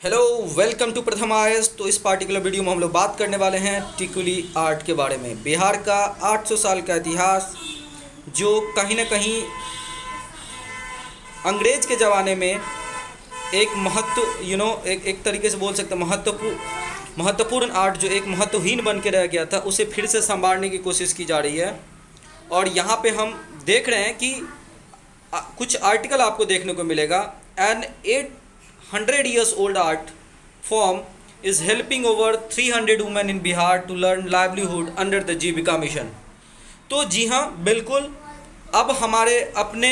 Hello, welcome to प्रथम आयस। तो इस पार्टिकुलर वीडियो में हम लोग बात करने वाले हैं टिकुली आर्ट के बारे में। बिहार का 800 साल का इतिहास जो कहीं ना कहीं अंग्रेज के ज़माने में एक एक तरीके से बोल सकते हैं महत्वपूर्ण आर्ट जो एक महत्वहीन बन के रह गया था, उसे फिर से संभालने की कोशिश की जा रही है। और यहाँ पे हम देख रहे हैं कि कुछ आर्टिकल आपको देखने को मिलेगा। An 800 years old art form is helping over 300 women in Bihar to learn livelihood under the Jeevika mission. तो जी हाँ, बिल्कुल। अब हमारे अपने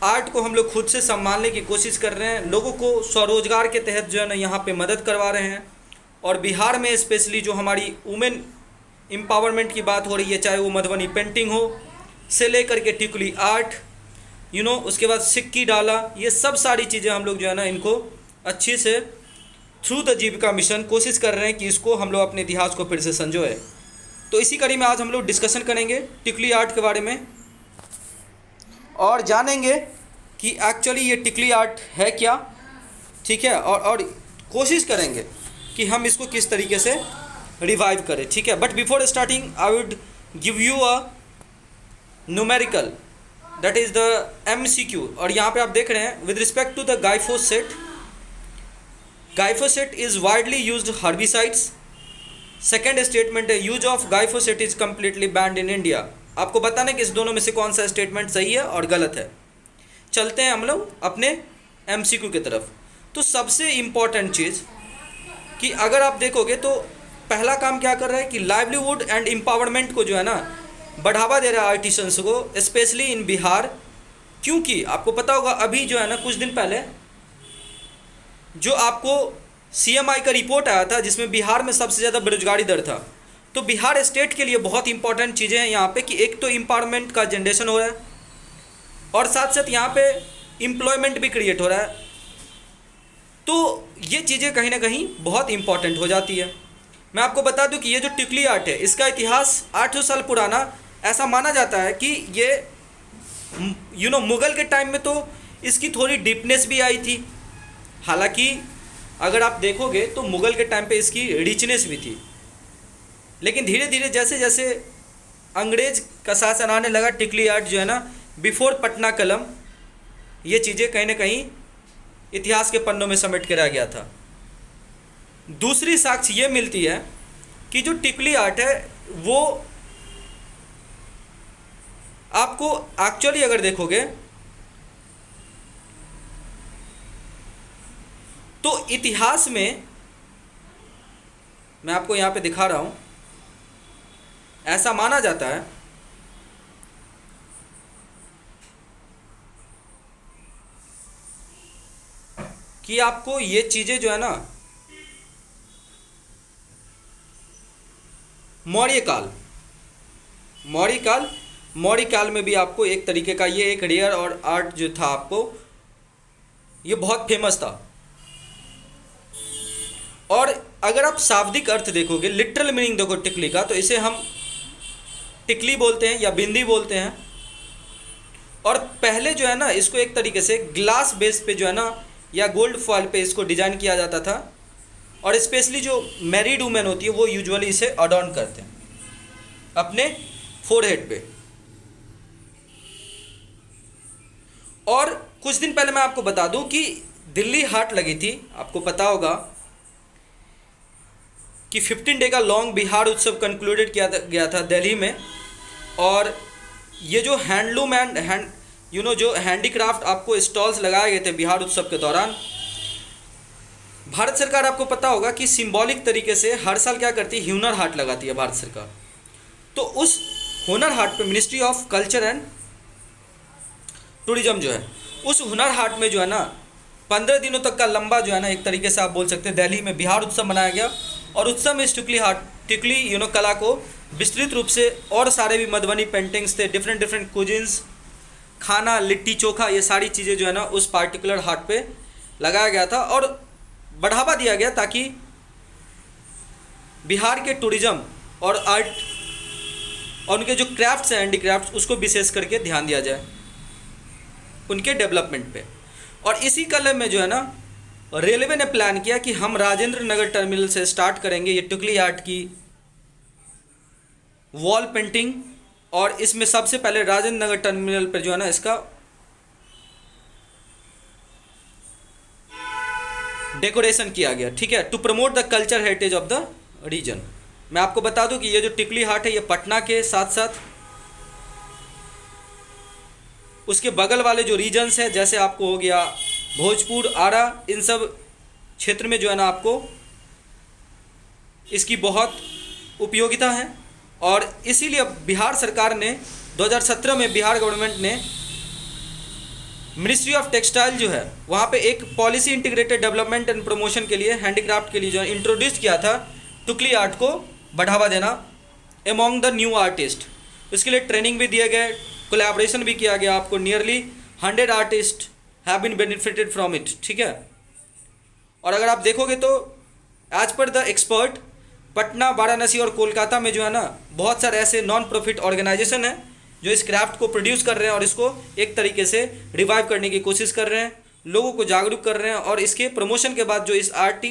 आर्ट को हम लोग खुद से संभालने की कोशिश कर रहे हैं, लोगों को स्वरोजगार के तहत जो है ना यहाँ पे मदद करवा रहे हैं। और बिहार में स्पेशली जो हमारी वुमेन एम्पावरमेंट की बात हो रही है, चाहे वो मधुबनी पेंटिंग हो से लेकर के टिकुली आर्ट, उसके बाद सिक्की डाला, ये सब सारी चीज़ें हम लोग जो है ना इनको अच्छी से थ्रू द जीविका मिशन कोशिश कर रहे हैं कि इसको हम लोग अपने इतिहास को फिर से संजोए। तो इसी कड़ी में आज हम लोग डिस्कशन करेंगे टिकुली आर्ट के बारे में और जानेंगे कि एक्चुअली ये टिकुली आर्ट है क्या, ठीक है। और कोशिश करेंगे कि हम इसको किस तरीके से रिवाइव करें, ठीक है। But before starting I would give you a numerical, that is the MCQ। और यहाँ पे आप देख रहे हैं, with respect to the glyphosate is widely used herbicides. Second statement है, use of glyphosate is completely banned in India. आपको बताना कि इस दोनों में से कौन सा स्टेटमेंट सही है और गलत है। चलते हैं हम लोग अपने MCQ की तरफ। तो सबसे इम्पॉर्टेंट चीज़ कि अगर आप देखोगे तो पहला काम क्या कर रहा है कि लाइवलीहुड एंड एम्पावरमेंट को जो है ना बढ़ावा दे रहा है आर्टिसंस को, स्पेशली इन बिहार। क्योंकि आपको पता होगा अभी जो है ना कुछ दिन पहले जो आपको CMI का रिपोर्ट आया था जिसमें बिहार में सबसे ज़्यादा बेरोजगारी दर था। तो बिहार स्टेट के लिए बहुत इंपॉर्टेंट चीज़ें हैं यहाँ पे कि एक तो एम्पावरमेंट का जनरेशन हो रहा है और साथ साथ यहाँ पे एम्प्लॉयमेंट भी क्रिएट हो रहा है। तो ये चीज़ें कहीं ना कहीं बहुत इंपॉर्टेंट हो जाती है। मैं आपको बता दूं कि ये जो टिकुली आर्ट है इसका इतिहास 800 साल पुराना ऐसा माना जाता है कि ये मुग़ल के टाइम में तो इसकी थोड़ी डीपनेस भी आई थी। हालांकि अगर आप देखोगे तो मुग़ल के टाइम पे इसकी रिचनेस भी थी, लेकिन धीरे धीरे जैसे जैसे अंग्रेज का शासन आने लगा, टिकुली आर्ट जो है ना बिफोर पटना कलम, ये चीज़ें कहीं ना कहीं इतिहास के पन्नों में समेट के रह गया था। दूसरी साक्ष्य ये मिलती है कि जो टिकुली आर्ट है वो आपको एक्चुअली अगर देखोगे तो इतिहास में, मैं आपको यहाँ पे दिखा रहा हूँ, ऐसा माना जाता है कि आपको ये चीज़ें जो है ना मौर्य काल में भी आपको एक तरीके का ये एक रेयर और आर्ट जो था आपको ये बहुत फेमस था। और अगर आप शाब्दिक अर्थ देखोगे, लिटरल मीनिंग देखो टिकली का, तो इसे हम टिकली बोलते हैं या बिंदी बोलते हैं। और पहले जो है ना इसको एक तरीके से ग्लास बेस पे जो है ना या गोल्ड फॉइल पे इसको डिजाइन किया जाता था। और स्पेशली जो मैरिड वुमेन होती है वो यूजुअली इसे अडॉर्न करते हैं अपने फोरहेड पे। और कुछ दिन पहले मैं आपको बता दूं कि दिल्ली हाट लगी थी। आपको पता होगा कि 15 डे का लॉन्ग बिहार उत्सव कंक्लूडेड किया गया था दिल्ली में। और ये जो हैंडलूम एंड जो हैंडीक्राफ्ट आपको स्टॉल्स लगाए गए थे बिहार उत्सव के दौरान, भारत सरकार आपको पता होगा कि सिंबॉलिक तरीके से हर साल क्या करती है, हुनर हाट लगाती है भारत सरकार। तो उस हुनर हाट पे ministry of culture and tourism जो है, उस हुनर हाट में जो है ना 15 दिनों तक का लंबा जो है ना एक तरीके से आप बोल सकते हैं दिल्ली में बिहार उत्सव मनाया गया। और उत्सव में इस टिकुली कला को विस्तृत रूप से, और सारे भी मधुबनी पेंटिंग्स थे, डिफरेंट कुजिन्स, खाना, लिट्टी चोखा, ये सारी चीज़ें जो है ना उस पार्टिकुलर हाट पे लगाया गया था और बढ़ावा दिया गया ताकि बिहार के टूरिज्म और आर्ट और उनके जो क्राफ्ट्स हैं, हैंडीक्राफ्ट्स, उसको विशेष करके ध्यान दिया जाए उनके डेवलपमेंट पे। और इसी कलम में जो है ना रेलवे ने प्लान किया कि हम राजेंद्र नगर टर्मिनल से स्टार्ट करेंगे ये टिकली आर्ट की वॉल पेंटिंग, और इसमें सबसे पहले राजेंद्र नगर टर्मिनल पर जो है ना इसका डेकोरेशन किया गया, ठीक है, to promote the culture heritage of the region. मैं आपको बता दूं कि ये जो टिकली हाट है ये पटना के साथ साथ उसके बगल वाले जो रीजन्स है, जैसे आपको हो गया भोजपुर, आरा, इन सब क्षेत्र में जो है ना आपको इसकी बहुत उपयोगिता है। और इसीलिए बिहार सरकार ने 2017 में बिहार गवर्नमेंट ने मिनिस्ट्री ऑफ टेक्सटाइल जो है वहाँ पे एक policy integrated development and promotion के लिए हैंडीक्राफ्ट के लिए जो है इंट्रोड्यूस किया था टुकली आर्ट को बढ़ावा देना एमॉन्ग द न्यू आर्टिस्ट। इसके लिए ट्रेनिंग भी दिए गए, कोलैबोरेशन भी किया गया, आपको nearly 100 artist have been benefited from it, ठीक है। और अगर आप देखोगे तो as per the expert Patna, Varanasi और कोलकाता में जो है ना बहुत सारे ऐसे नॉन प्रॉफिट ऑर्गेनाइजेशन हैं जो इस क्राफ्ट को प्रोड्यूस कर रहे हैं और इसको एक तरीके से रिवाइव करने की कोशिश कर रहे हैं, लोगों को जागरूक कर रहे हैं, और इसके प्रमोशन के बाद जो इस आर्टी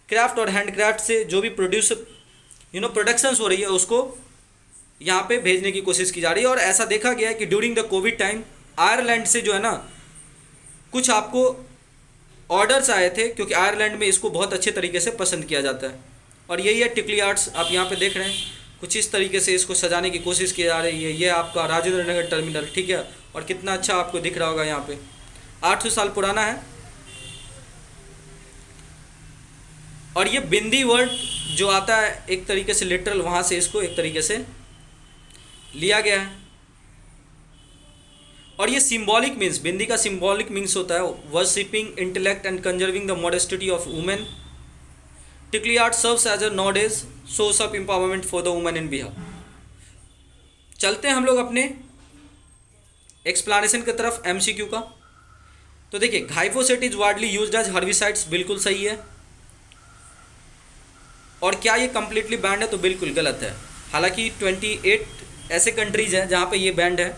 क्राफ्ट और हैंडक्राफ्ट से जो भी प्रोडक्शंस हो रही है उसको यहाँ पे भेजने की कोशिश की जा रही है। और ऐसा देखा गया है कि during the Covid time Ireland से जो है ना कुछ आपको ऑर्डर्स आए थे, क्योंकि आयरलैंड में इसको बहुत अच्छे तरीके से पसंद किया जाता है। और यही है टिकली आर्ट्स, आप यहाँ पे देख रहे हैं कुछ इस तरीके से इसको सजाने की कोशिश की जा रही है। ये आपका राजेंद्र नगर टर्मिनल, ठीक है, और कितना अच्छा आपको दिख रहा होगा, यहाँ पे 800 साल पुराना है। और ये बिंदी वर्ड जो आता है एक तरीके से लिटरल, वहाँ से इसको एक तरीके से लिया गया है। और ये सिंबॉलिक मीन्स, बिंदी का सिंबॉलिक मीन्स होता है worshipping intellect and conserving the modesty of women. Tikuli art serves as a knowledge source of empowerment for the women in Bihar. चलते हैं हम लोग अपने एक्सप्लेनेशन की तरफ एमसीक्यू का। तो देखिए, glyphosate is widely used as herbicides, बिल्कुल सही है। और क्या ये कम्प्लीटली बैंड है? तो बिल्कुल गलत है। हालांकि 28 ऐसे कंट्रीज हैं जहाँ पे ये बैंड है,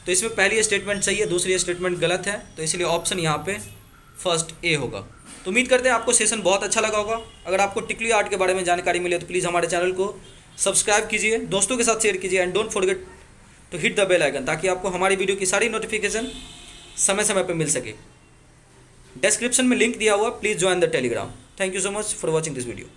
तो इसमें पहली स्टेटमेंट सही है, दूसरी स्टेटमेंट गलत है, तो इसलिए ऑप्शन यहाँ पे फर्स्ट ए होगा। तो उम्मीद करते हैं आपको सेशन बहुत अच्छा लगा होगा। अगर आपको टिकली आर्ट के बारे में जानकारी मिले तो प्लीज़ हमारे चैनल को सब्सक्राइब कीजिए, दोस्तों के साथ शेयर कीजिए, and don't forget to hit the bell icon, ताकि आपको हमारी वीडियो की सारी नोटिफिकेशन समय समय पर मिल सके। डिस्क्रिप्शन में लिंक दिया हुआ, please join the Telegram. Thank you so much for watching this video.